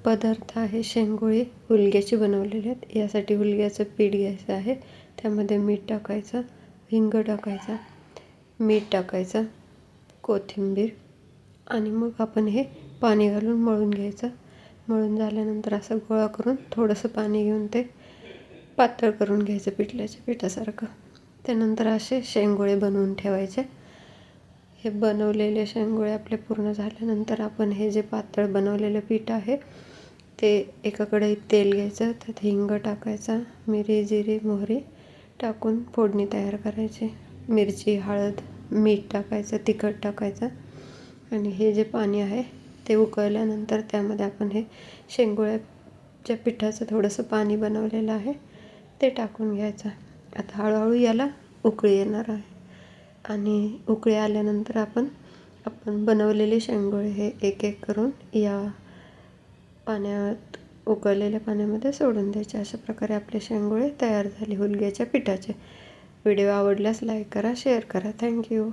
पदार्थ आहे शेंगोळे हुलग्याची बनवलेले आहेत। यासाठी हुलग्याचं पीठ घ्यायचं आहे, त्यामध्ये मीठ टाकायचं, हिंग टाकायचा, मीठ टाकायचं, कोथिंबीर आणि मग आपण हे पाणी घालून मळून घ्यायचं। मळून झाल्यानंतर असं गोळा करून थोडंसं पाणी घेऊन ते पातळ करून घ्यायचं पिठल्याच्या पिठासारखं। त्यानंतर असे शेंगोळे बनवून ठेवायचे। हे बनवलेले शेंगोळे आपले पूर्ण झाल्यानंतर आपण हे जे पातळ बनवलेलं पीठ आहे ते एका कढईत तेल घ्यायचं, त्यात हिंग टाकायचा, मिरी, जिरे, मोहरी टाकून फोडणी तयार करायची। मिरची, हळद, मीठ टाकायचं, तिखट टाकायचं आणि हे जे पाणी आहे ते उकळल्यानंतर त्यामध्ये आपण हे शेंगोळ्याच्या पिठाचं थोडंसं पाणी बनवलेलं आहे ते टाकून घ्यायचं। आता हळूहळू याला उकळी येणार आहे आणि उकळी आल्यानंतर आपण बनवलेले शेंगोळे हे एक एक करून या पाण्यात उकळलेल्या पाण्यामध्ये सोडून द्यायचे। अशा प्रकारे आपले शेंगोळे तयार झाले हुलग्याच्या पिठाचे। व्हिडिओ आवडल्यास लाईक करा, शेअर करा। थँक्यू।